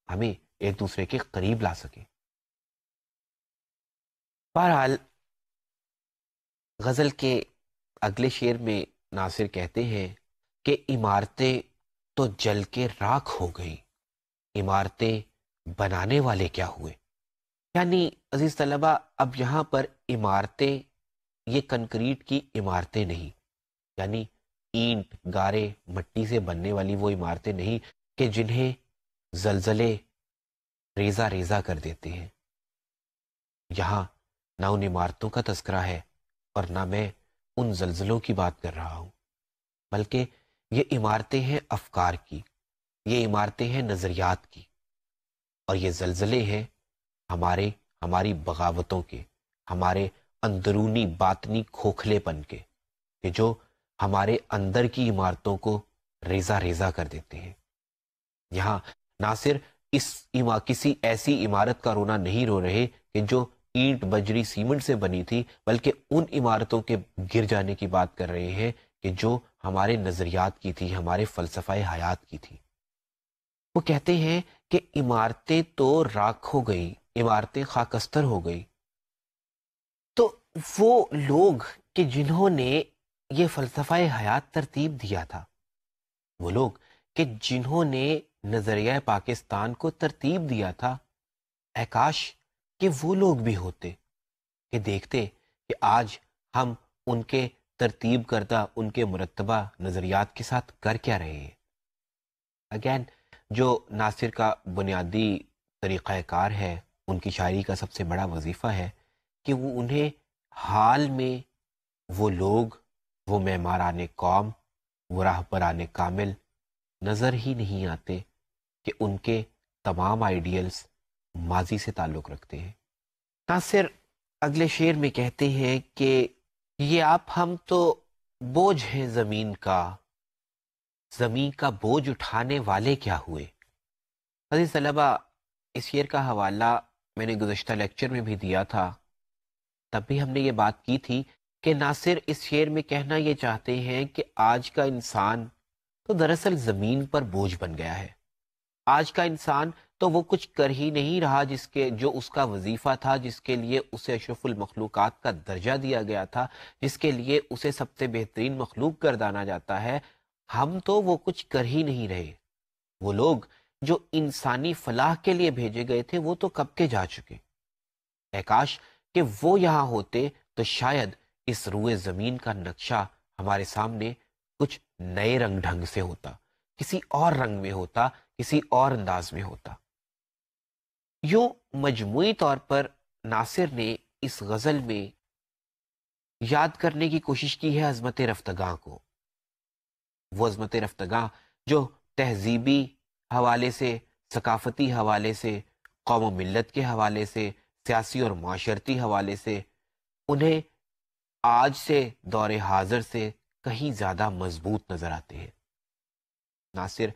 ہمیں ایک دوسرے کے قریب لا سکے. بہرحال غزل کے اگلے شعر میں ناصر کہتے ہیں کہ عمارتیں تو جل کے راکھ ہو گئی، عمارتیں بنانے والے کیا ہوئے. یعنی عزیز طلبہ، اب یہاں پر عمارتیں یہ کنکریٹ کی عمارتیں نہیں، یعنی اینٹ گارے مٹی سے بننے والی وہ عمارتیں نہیں کہ جنہیں زلزلے ریزہ ریزہ کر دیتے ہیں. یہاں نہ ان عمارتوں کا تذکرہ ہے اور نہ میں ان زلزلوں کی بات کر رہا ہوں، بلکہ یہ عمارتیں ہیں افکار کی، یہ عمارتیں ہیں نظریات کی، اور یہ زلزلے ہیں ہماری بغاوتوں کے، ہمارے اندرونی باطنی کھوکھلے پن کے، کہ جو ہمارے اندر کی عمارتوں کو ریزہ ریزہ کر دیتے ہیں. یہاں ناصر کسی ایسی عمارت کا رونا نہیں رو رہے کہ جو اینٹ بجری سیمنٹ سے بنی تھی، بلکہ ان عمارتوں کے گر جانے کی بات کر رہے ہیں کہ جو ہمارے نظریات کی تھی، ہمارے فلسفہ حیات کی تھی. وہ کہتے ہیں کہ عمارتیں تو راکھ ہو گئی، عمارتیں خاکستر ہو گئی. تو وہ لوگ کہ جنہوں نے یہ فلسفہ حیات ترتیب دیا تھا، وہ لوگ کہ جنہوں نے نظریہ پاکستان کو ترتیب دیا تھا، اے کاش کہ وہ لوگ بھی ہوتے کہ دیکھتے کہ آج ہم ان کے ترتیب کردہ، ان کے مرتبہ نظریات کے ساتھ کر کیا رہے ہیں. اگین جو ناصر کا بنیادی طریقہ کار ہے، ان کی شاعری کا سب سے بڑا وظیفہ ہے کہ وہ انہیں حال میں وہ لوگ، وہ معماران قوم، وہ راہبران کامل نظر ہی نہیں آتے کہ ان کے تمام آئیڈیلز ماضی سے تعلق رکھتے ہیں. ناصر اگلے شعر میں کہتے ہیں کہ یہ آپ ہم تو بوجھ ہیں زمین کا بوجھ اٹھانے والے کیا ہوئے. عزیز طلبہ، اس شعر کا حوالہ میں نے گزشتہ لیکچر میں بھی دیا تھا، تب بھی ہم نے یہ بات کی تھی کہ ناصر اس شعر میں کہنا یہ چاہتے ہیں کہ آج کا انسان تو دراصل زمین پر بوجھ بن گیا ہے. آج کا انسان تو وہ کچھ کر ہی نہیں رہا جو اس کا وظیفہ تھا، جس کے لیے اسے اشرف المخلوقات کا درجہ دیا گیا تھا، جس کے لیے اسے سب سے بہترین مخلوق گردانا جاتا ہے. ہم تو وہ کچھ کر ہی نہیں رہے. وہ لوگ جو انسانی فلاح کے لیے بھیجے گئے تھے وہ تو کب کے جا چکے. اے کاش کہ وہ یہاں ہوتے تو شاید اس روئے زمین کا نقشہ ہمارے سامنے کچھ نئے رنگ ڈھنگ سے ہوتا، کسی اور رنگ میں ہوتا، کسی اور انداز میں ہوتا. یوں مجموعی طور پر ناصر نے اس غزل میں یاد کرنے کی کوشش کی ہے عظمت رفتگاں کو، وہ عظمت رفتگاں جو تہذیبی حوالے سے، ثقافتی حوالے سے، قوم و ملت کے حوالے سے، سیاسی اور معاشرتی حوالے سے، انہیں آج سے دور حاضر سے کہیں زیادہ مضبوط نظر آتے ہیں۔ ناصر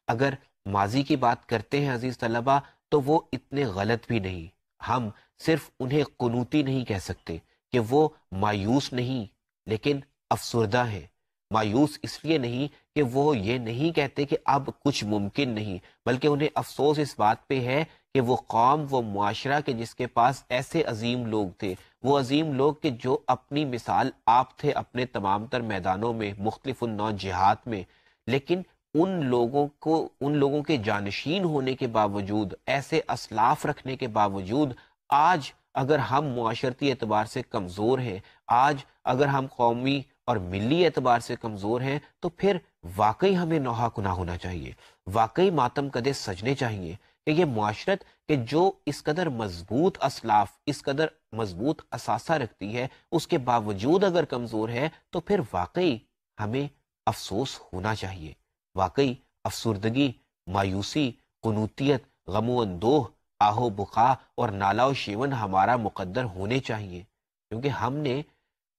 اگر ماضی کی بات کرتے ہیں عزیز طلبہ تو وہ اتنے غلط بھی نہیں۔ ہم صرف انہیں قنوطی نہیں کہہ سکتے کہ وہ مایوس نہیں لیکن افسردہ ہیں۔ مایوس اس لیے نہیں کہ وہ یہ نہیں کہتے کہ اب کچھ ممکن نہیں، بلکہ انہیں افسوس اس بات پہ ہے کہ وہ قوم، وہ معاشرہ کہ جس کے پاس ایسے عظیم لوگ تھے، وہ عظیم لوگ کہ جو اپنی مثال آپ تھے اپنے تمام تر میدانوں میں، مختلف النوع جہاد میں، لیکن ان لوگوں کے جانشین ہونے کے باوجود، ایسے اسلاف رکھنے کے باوجود، آج اگر ہم معاشرتی اعتبار سے کمزور ہیں، آج اگر ہم قومی اور ملی اعتبار سے کمزور ہیں، تو پھر واقعی ہمیں نوحہ کناں ہونا چاہیے، واقعی ماتم کدے سجنے چاہیے کہ یہ معاشرت کہ جو اس قدر مضبوط اسلاف، اس قدر مضبوط اثاثہ رکھتی ہے، اس کے باوجود اگر کمزور ہے تو پھر واقعی ہمیں افسوس ہونا چاہیے، واقعی افسردگی، مایوسی، قنوطیت، غم و اندوہ، آہ و بقا اور نالہ و شیون ہمارا مقدر ہونے چاہیے، کیونکہ ہم نے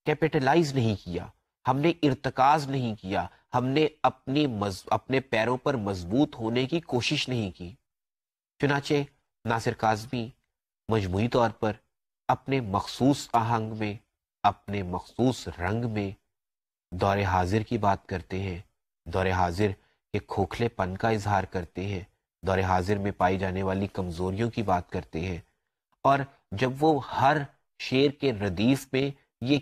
کیپٹلائز نہیں کیا، ہم نے ارتکاز نہیں کیا، ہم نے اپنے پیروں پر مضبوط ہونے کی کوشش نہیں کی۔ چنانچہ ناصر کاظمی مجموعی طور پر اپنے مخصوص آہنگ میں، اپنے مخصوص رنگ میں دور حاضر کی بات کرتے ہیں، دور حاضر کے کھوکھلے پن کا اظہار کرتے ہیں، دور حاضر میں پائی جانے والی کمزوریوں کی بات کرتے ہیں، اور جب وہ ہر شعر کے ردیف میں یہ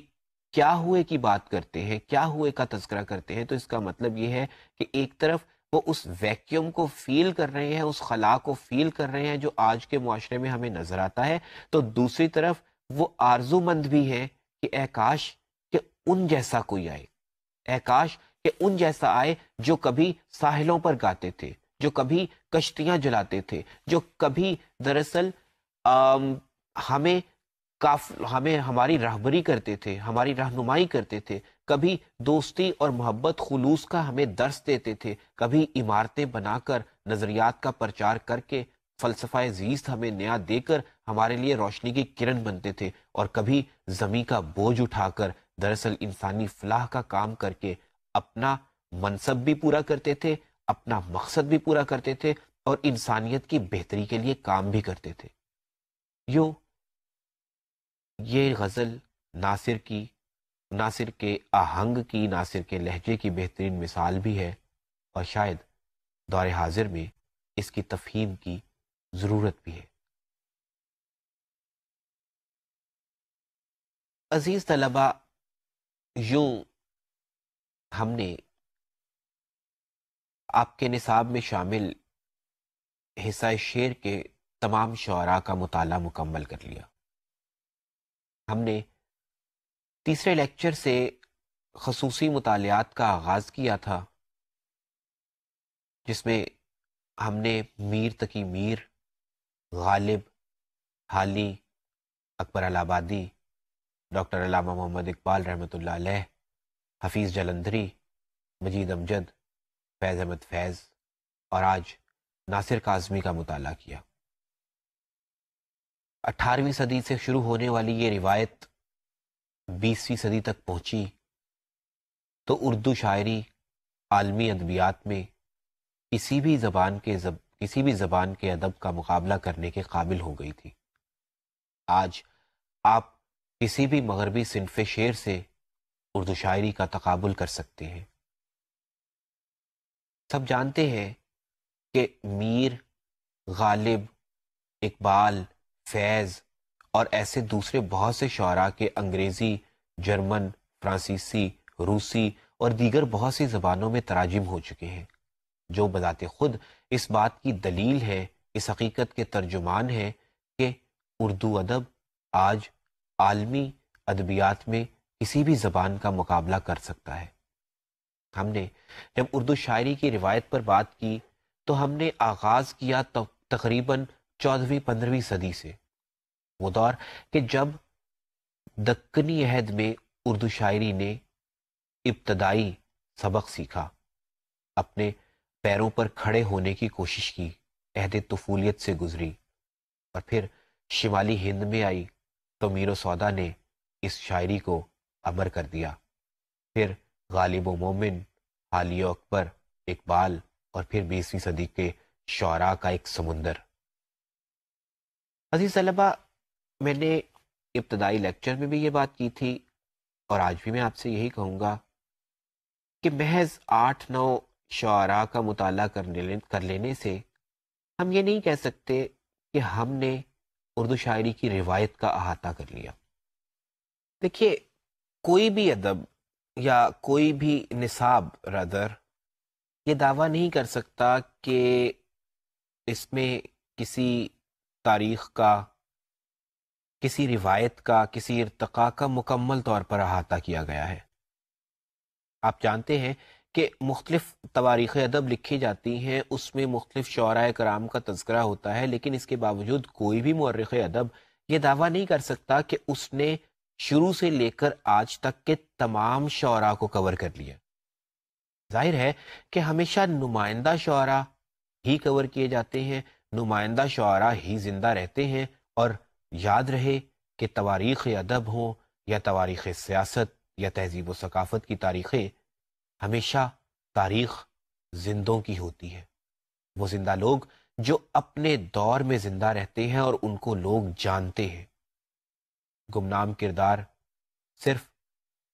کیا ہوئے کی بات کرتے ہیں، کیا ہوئے کا تذکرہ کرتے ہیں، تو اس کا مطلب یہ ہے کہ ایک طرف وہ اس ویکیوم کو فیل کر رہے ہیں، اس خلا کو فیل کر رہے ہیں جو آج کے معاشرے میں ہمیں نظر آتا ہے، تو دوسری طرف وہ آرزو مند بھی ہیں کہ اے کاش کہ ان جیسا کوئی آئے، اے کاش کہ ان جیسا آئے جو کبھی ساحلوں پر گاتے تھے، جو کبھی کشتیاں جلاتے تھے، جو کبھی دراصل ہمیں ہمیں ہماری رہبری کرتے تھے، ہماری رہنمائی کرتے تھے، کبھی دوستی اور محبت خلوص کا ہمیں درس دیتے تھے، کبھی عمارتیں بنا کر، نظریات کا پرچار کر کے، فلسفہ زیست ہمیں نیا دے کر ہمارے لیے روشنی کی کرن بنتے تھے، اور کبھی زمیں کا بوجھ اٹھا کر دراصل انسانی فلاح کا کام کر کے اپنا منصب بھی پورا کرتے تھے، اپنا مقصد بھی پورا کرتے تھے، اور انسانیت کی بہتری کے لیے کام بھی کرتے تھے۔ یوں یہ غزل ناصر کے آہنگ کی، ناصر کے لہجے کی بہترین مثال بھی ہے، اور شاید دور حاضر میں اس کی تفہیم کی ضرورت بھی ہے۔ عزیز طلبہ، یوں ہم نے آپ کے نصاب میں شامل حصہ شعر کے تمام شعراء کا مطالعہ مکمل کر لیا۔ ہم نے تیسرے لیکچر سے خصوصی مطالعات کا آغاز کیا تھا، جس میں ہم نے میر تقی میر، غالب، حالی، اکبر الہٰبادی، ڈاکٹر علامہ محمد اقبال رحمۃ اللہ علیہ، حفیظ جلندھری، مجید امجد، فیض احمد فیض، اور آج ناصر کاظمی کا مطالعہ کیا۔ 18ویں صدی سے شروع ہونے والی یہ روایت 20ویں صدی تک پہنچی تو اردو شاعری عالمی ادبیات میں کسی بھی زبان کے ادب کا مقابلہ کرنے کے قابل ہو گئی تھی۔ آج آپ کسی بھی مغربی صنف شعر سے اردو شاعری کا تقابل کر سکتے ہیں۔ سب جانتے ہیں کہ میر، غالب، اقبال، فیض اور ایسے دوسرے بہت سے شعراء کے انگریزی، جرمن، فرانسیسی، روسی اور دیگر بہت سی زبانوں میں تراجم ہو چکے ہیں، جو بذات خود اس بات کی دلیل ہے، اس حقیقت کے ترجمان ہیں کہ اردو ادب آج عالمی ادبیات میں کسی بھی زبان کا مقابلہ کر سکتا ہے۔ ہم نے جب اردو شاعری کی روایت پر بات کی تو ہم نے آغاز کیا تقریباً 14ویں-15ویں صدی سے، وہ دور کہ جب دکنی عہد میں اردو شاعری نے ابتدائی سبق سیکھا، اپنے پیروں پر کھڑے ہونے کی کوشش کی، عہد طفولیت سے گزری، اور پھر شمالی ہند میں آئی تو میر و سودا نے اس شاعری کو امر کر دیا. پھر غالب و مومن، حالی و اکبر، اقبال، اور پھر 20ویں صدی کے شعراء کا ایک سمندر. عزیز طلبہ، میں نے ابتدائی لیکچر میں بھی یہ بات کی تھی اور آج بھی میں آپ سے یہی کہوں گا کہ محض 8-9 شعراء کا مطالعہ کر لینے سے ہم یہ نہیں کہہ سکتے کہ ہم نے اردو شاعری کی روایت کا احاطہ کر لیا. دیکھیے، کوئی بھی ادب یا کوئی بھی نصاب رادر یہ دعویٰ نہیں کر سکتا کہ اس میں کسی تاریخ کا، کسی روایت کا، کسی ارتقاء کا مکمل طور پر احاطہ کیا گیا ہے. آپ جانتے ہیں کہ مختلف تواریخ ادب لکھی جاتی ہیں، اس میں مختلف شعراء کرام کا تذکرہ ہوتا ہے، لیکن اس کے باوجود کوئی بھی مورخ ادب یہ دعویٰ نہیں کر سکتا کہ اس نے شروع سے لے کر آج تک کے تمام شعراء کو کور کر لیا. ظاہر ہے کہ ہمیشہ نمائندہ شعراء ہی کور کیے جاتے ہیں، نمائندہ شعراء ہی زندہ رہتے ہیں. اور یاد رہے کہ تواریخ ادب ہوں یا تواریخ سیاست یا تہذیب و ثقافت کی تاریخیں، ہمیشہ تاریخ زندوں کی ہوتی ہے. وہ زندہ لوگ جو اپنے دور میں زندہ رہتے ہیں اور ان کو لوگ جانتے ہیں. گمنام کردار صرف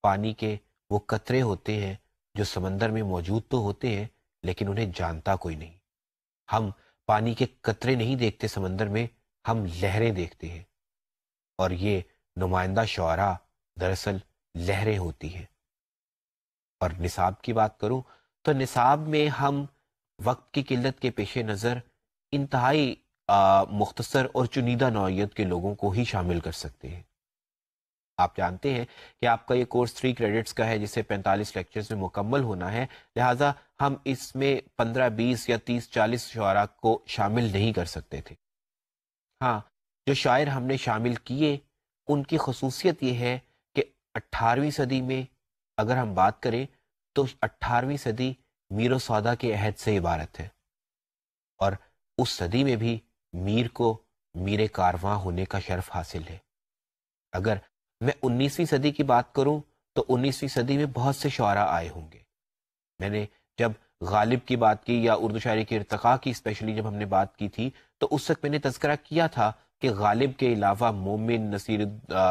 پانی کے وہ قطرے ہوتے ہیں جو سمندر میں موجود تو ہوتے ہیں لیکن انہیں جانتا کوئی نہیں. ہم پانی کے قطرے نہیں دیکھتے سمندر میں، ہم لہریں دیکھتے ہیں، اور یہ نمائندہ شعراء دراصل لہریں ہوتی ہیں. اور نصاب کی بات کروں تو نصاب میں ہم وقت کی قلت کے پیش نظر انتہائی مختصر اور چنیدہ نوعیت کے لوگوں کو ہی شامل کر سکتے ہیں. آپ جانتے ہیں کہ آپ کا یہ کورس 3 کریڈٹس کا ہے جسے 45 لیکچرز میں مکمل ہونا ہے، لہٰذا ہم اس میں 15، 20 یا 30، 40 شعراء کو شامل نہیں کر سکتے تھے. ہاں، جو شاعر ہم نے شامل کیے ان کی خصوصیت یہ ہے کہ 18ویں صدی میں اگر ہم بات کریں تو 18ویں صدی میر و سودا کے عہد سے عبارت ہے، اور اس صدی میں بھی میر کو میر کارواں ہونے کا شرف حاصل ہے. اگر میں 19ویں صدی کی بات کروں تو 19ویں صدی میں بہت سے شعراء آئے ہوں گے. میں نے جب غالب کی بات کی یا اردو شاعری کے ارتقاء کی اسپیشلی جب ہم نے بات کی تھی تو اس وقت میں نے تذکرہ کیا تھا کہ غالب کے علاوہ مومن،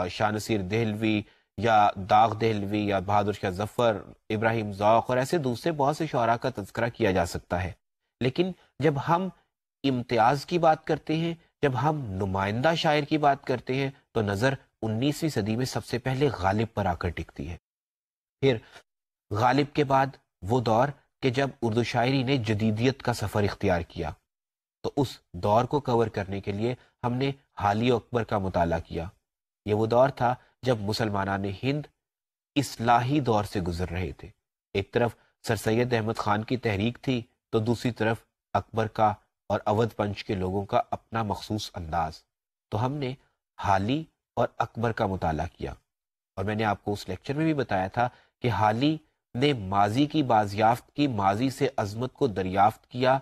شاہ نصیر دہلوی یا داغ دہلوی یا بہادر شاہ ظفر، ابراہیم ذوق اور ایسے دوسرے بہت سے شعراء کا تذکرہ کیا جا سکتا ہے. لیکن جب ہم امتیاز کی بات کرتے ہیں، جب ہم نمائندہ شاعر کی بات کرتے ہیں تو نظر 19ویں صدی میں سب سے پہلے غالب پر آ کر ٹکتی ہے. پھر غالب کے بعد وہ دور کہ جب اردو شاعری نے جدیدیت کا سفر اختیار کیا، تو اس دور کو کور کرنے کے لیے ہم نے حالی و اکبر کا مطالعہ کیا. یہ وہ دور تھا جب مسلمانان ہند اصلاحی دور سے گزر رہے تھے. ایک طرف سر سید احمد خان کی تحریک تھی تو دوسری طرف اکبر کا اور اودھ پنچ کے لوگوں کا اپنا مخصوص انداز. تو ہم نے حالی اور اکبر کا مطالعہ کیا، اور میں نے آپ کو اس لیکچر میں بھی بتایا تھا کہ حالی نے ماضی کی بازیافت کی، ماضی سے عظمت کو دریافت کیا،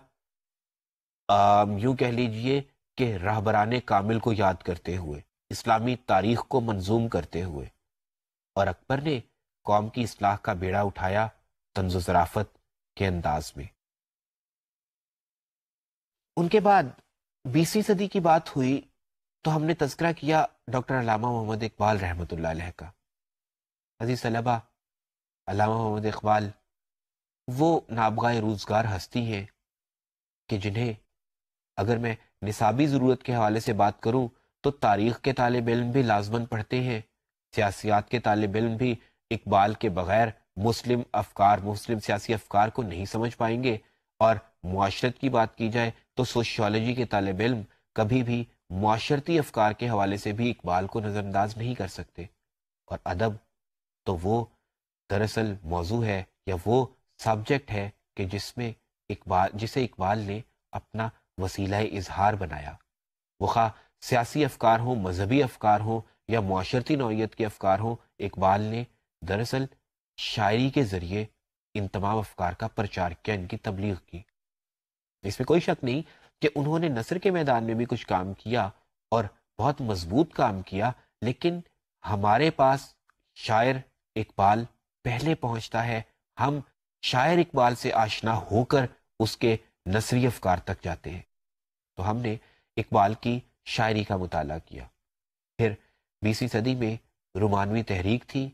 یوں کہہ لیجئے کہ راہبران کامل کو یاد کرتے ہوئے، اسلامی تاریخ کو منظوم کرتے ہوئے. اور اکبر نے قوم کی اصلاح کا بیڑا اٹھایا طنز و ظرافت کے انداز میں. ان کے بعد 20ویں صدی کی بات ہوئی تو ہم نے تذکرہ کیا ڈاکٹر علامہ محمد اقبال رحمۃ اللہ علیہ کا. عزیز طلبہ، علامہ محمد اقبال وہ نابغہ روزگار ہستی ہیں کہ جنہیں اگر میں نصابی ضرورت کے حوالے سے بات کروں تو تاریخ کے طالب علم بھی لازماً پڑھتے ہیں، سیاسیات کے طالب علم بھی اقبال کے بغیر مسلم سیاسی افکار کو نہیں سمجھ پائیں گے، اور معاشرت کی بات کی جائے تو سوشیالوجی کے طالب علم کبھی بھی معاشرتی افکار کے حوالے سے بھی اقبال کو نظر انداز نہیں کر سکتے. اور ادب تو وہ دراصل موضوع ہے یا وہ سبجیکٹ ہے کہ جسے اقبال نے اپنا وسیلہ اظہار بنایا. وہ خواہ سیاسی افکار ہوں، مذہبی افکار ہوں یا معاشرتی نوعیت کے افکار ہوں، اقبال نے دراصل شاعری کے ذریعے ان تمام افکار کا پرچار کیا، ان کی تبلیغ کی. اس میں کوئی شک نہیں کہ انہوں نے نثر کے میدان میں بھی کچھ کام کیا، اور بہت مضبوط کام کیا، لیکن ہمارے پاس شاعر اقبال پہلے پہنچتا ہے، ہم شاعر اقبال سے آشنا ہو کر اس کے نثری افکار تک جاتے ہیں۔ تو ہم نے اقبال کی شاعری کا مطالعہ کیا۔ پھر 20ویں صدی میں رومانوی تحریک تھی،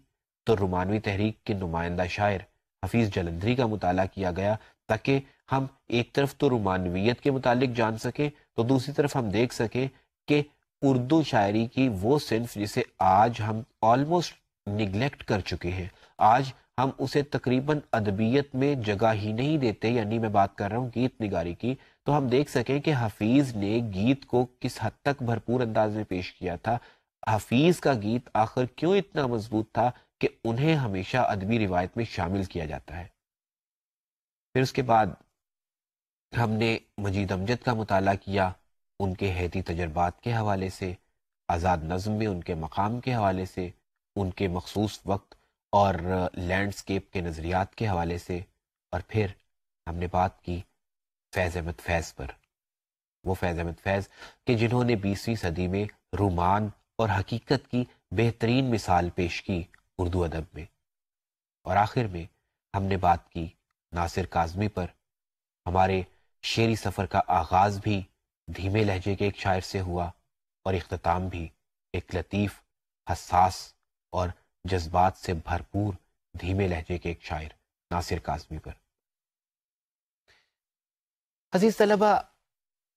تو رومانوی تحریک کے نمائندہ شاعر حفیظ جلندھری کا مطالعہ کیا گیا، تاکہ ہم ایک طرف تو رومانویت کے متعلق جان سکیں، تو دوسری طرف ہم دیکھ سکیں کہ اردو شاعری کی وہ صنف جسے آج ہم آلموسٹ نگلیکٹ کر چکے ہیں، آج ہم اسے تقریباً ادبیت میں جگہ ہی نہیں دیتے، یعنی میں بات کر رہا ہوں گیت نگاری کی، تو ہم دیکھ سکیں کہ حفیظ نے گیت کو کس حد تک بھرپور انداز میں پیش کیا تھا۔ حفیظ کا گیت آخر کیوں اتنا مضبوط تھا کہ انہیں ہمیشہ ادبی روایت میں شامل کیا جاتا ہے۔ پھر اس کے بعد ہم نے مجید امجد کا مطالعہ کیا، ان کے حیاتی تجربات کے حوالے سے، آزاد نظم میں ان کے مقام کے حوالے سے، ان کے مخصوص وقت اور لینڈسکیپ کے نظریات کے حوالے سے، اور پھر ہم نے بات کی فیض احمد فیض پر، وہ فیض احمد فیض کہ جنہوں نے 20ویں صدی میں رومان اور حقیقت کی بہترین مثال پیش کی اردو ادب میں۔ اور آخر میں ہم نے بات کی ناصر کاظمی پر۔ ہمارے شعری سفر کا آغاز بھی دھیمے لہجے کے ایک شاعر سے ہوا، اور اختتام بھی ایک لطیف، حساس اور جذبات سے بھرپور دھیمے لہجے کے ایک شاعر ناصر کاظمی پر۔ عزیز طلبہ،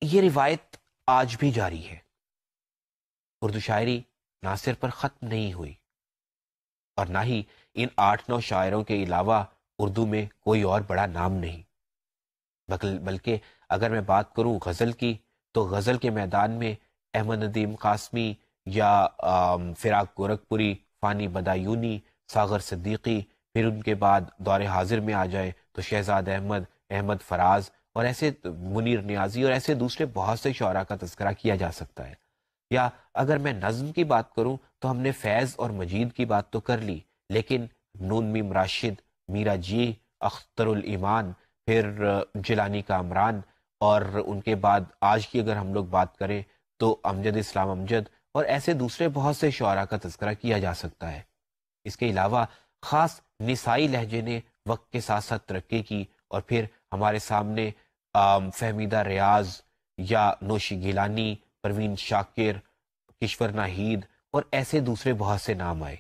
یہ روایت آج بھی جاری ہے۔ اردو شاعری ناصر پر ختم نہیں ہوئی، اور نہ ہی ان 8-9 شاعروں کے علاوہ اردو میں کوئی اور بڑا نام نہیں، بلکہ اگر میں بات کروں غزل کی، تو غزل کے میدان میں احمد ندیم قاسمی یا فراق گورکھپوری، فانی بدایونی، ساغر صدیقی، پھر ان کے بعد دور حاضر میں آ جائیں تو شہزاد احمد، احمد فراز، اور ایسے منیر نیازی اور ایسے دوسرے بہت سے شعراء کا تذکرہ کیا جا سکتا ہے۔ یا اگر میں نظم کی بات کروں تو ہم نے فیض اور مجید کی بات تو کر لی، لیکن نون میم راشد، میرا جی، اختر الایمان، پھر جیلانی کا عمران، اور ان کے بعد آج کی اگر ہم لوگ بات کریں تو امجد اسلام امجد، اور ایسے دوسرے بہت سے شعراء کا تذکرہ کیا جا سکتا ہے۔ اس کے علاوہ خاص نسائی لہجے نے وقت کے ساتھ ساتھ ترقی کی، اور پھر ہمارے سامنے فہمیدہ ریاض یا نوشی گیلانی، پروین شاکر، کشور ناہید اور ایسے دوسرے بہت سے نام آئے۔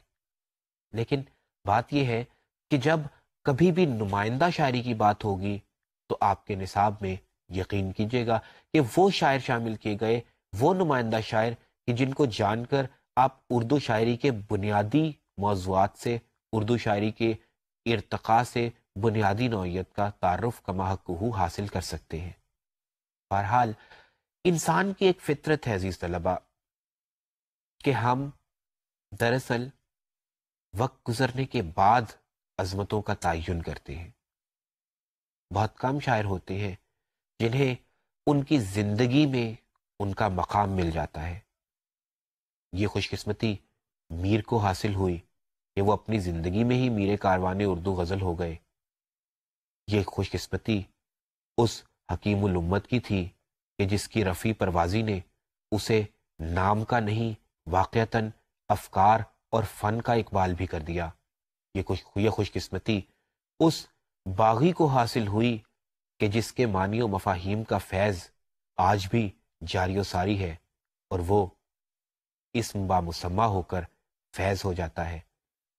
لیکن بات یہ ہے کہ جب کبھی بھی نمائندہ شاعری کی بات ہوگی تو آپ کے نصاب میں یقین کیجیے گا کہ وہ شاعر شامل کیے گئے، وہ نمائندہ شاعر کہ جن کو جان کر آپ اردو شاعری کے بنیادی موضوعات سے، اردو شاعری کے ارتقاء سے بنیادی نوعیت کا تعارف کما حقہ حاصل کر سکتے ہیں۔ بہرحال انسان کی ایک فطرت ہے عزیز طلبہ کہ ہم دراصل وقت گزرنے کے بعد عظمتوں کا تعین کرتے ہیں۔ بہت کم شاعر ہوتے ہیں جنہیں ان کی زندگی میں ان کا مقام مل جاتا ہے۔ یہ خوش قسمتی میر کو حاصل ہوئی کہ وہ اپنی زندگی میں ہی میر کاروان اردو غزل ہو گئے۔ یہ خوش قسمتی اس حکیم الامت کی تھی کہ جس کی رفیع پروازی نے اسے نام کا نہیں، واقعتاً افکار اور فن کا اقبال بھی کر دیا۔ یہ خوش قسمتی اس باغی کو حاصل ہوئی کہ جس کے معنی و مفاہیم کا فیض آج بھی جاری و ساری ہے، اور وہ اسم بامسمہ ہو کر فیض ہو جاتا ہے۔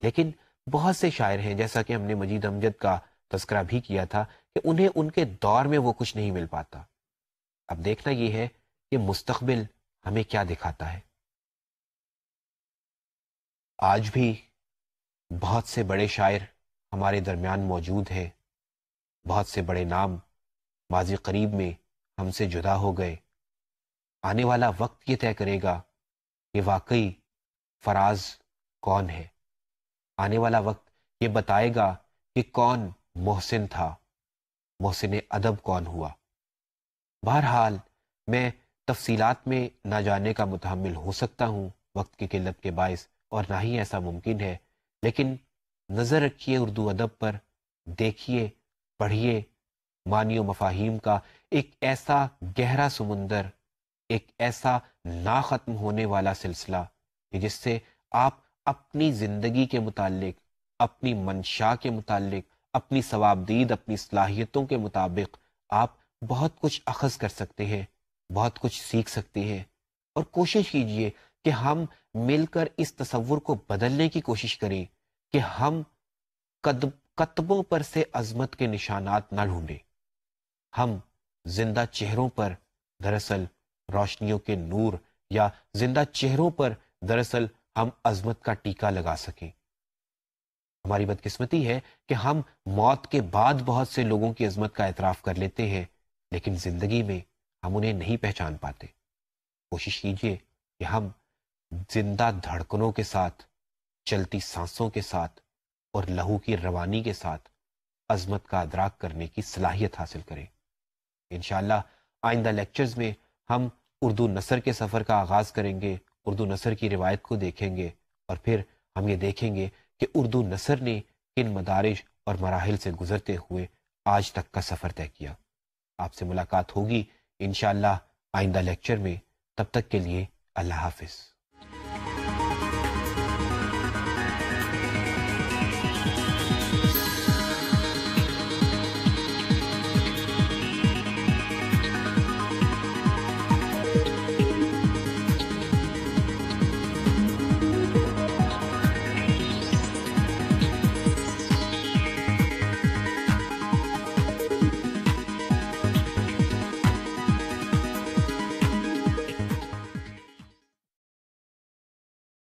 لیکن بہت سے شاعر ہیں، جیسا کہ ہم نے مجید امجد کا تذکرہ بھی کیا تھا، کہ انہیں ان کے دور میں وہ کچھ نہیں مل پاتا۔ اب دیکھنا یہ ہے کہ مستقبل ہمیں کیا دکھاتا ہے۔ آج بھی بہت سے بڑے شاعر ہمارے درمیان موجود ہیں، بہت سے بڑے نام ماضی قریب میں ہم سے جدا ہو گئے۔ آنے والا وقت یہ طے کرے گا کہ واقعی فراز کون ہے۔ آنے والا وقت یہ بتائے گا کہ کون محسن تھا، محسن ادب کون ہوا۔ بہرحال میں تفصیلات میں نہ جانے کا متحمل ہو سکتا ہوں وقت کی قلت کے باعث، اور نہ ہی ایسا ممکن ہے، لیکن نظر رکھیے اردو ادب پر، دیکھیے، پڑھیے، معنی و مفاہیم کا ایک ایسا گہرا سمندر، ایک ایسا نا ختم ہونے والا سلسلہ کہ جس سے آپ اپنی زندگی کے متعلق، اپنی منشا کے متعلق، اپنی ثوابدید، اپنی صلاحیتوں کے مطابق آپ بہت کچھ اخذ کر سکتے ہیں، بہت کچھ سیکھ سکتے ہیں۔ اور کوشش کیجئے کہ ہم مل کر اس تصور کو بدلنے کی کوشش کریں کہ ہم کتبوں پر سے عظمت کے نشانات نہ ڈھونڈیں، ہم زندہ چہروں پر دراصل روشنیوں کے نور، یا زندہ چہروں پر دراصل ہم عظمت کا ٹیکا لگا سکیں۔ ہماری بدقسمتی ہے کہ ہم موت کے بعد بہت سے لوگوں کی عظمت کا اعتراف کر لیتے ہیں، لیکن زندگی میں ہم انہیں نہیں پہچان پاتے۔ کوشش کیجئے کہ ہم زندہ دھڑکنوں کے ساتھ، چلتی سانسوں کے ساتھ اور لہو کی روانی کے ساتھ عظمت کا ادراک کرنے کی صلاحیت حاصل کریں۔ انشاءاللہ آئندہ لیکچرز میں ہم اردو نثر کے سفر کا آغاز کریں گے، اردو نثر کی روایت کو دیکھیں گے، اور پھر ہم یہ دیکھیں گے کہ اردو نثر نے کن مدارج اور مراحل سے گزرتے ہوئے آج تک کا سفر طے کیا۔ آپ سے ملاقات ہوگی انشاءاللہ آئندہ لیکچر میں، تب تک کے لیے اللہ حافظ۔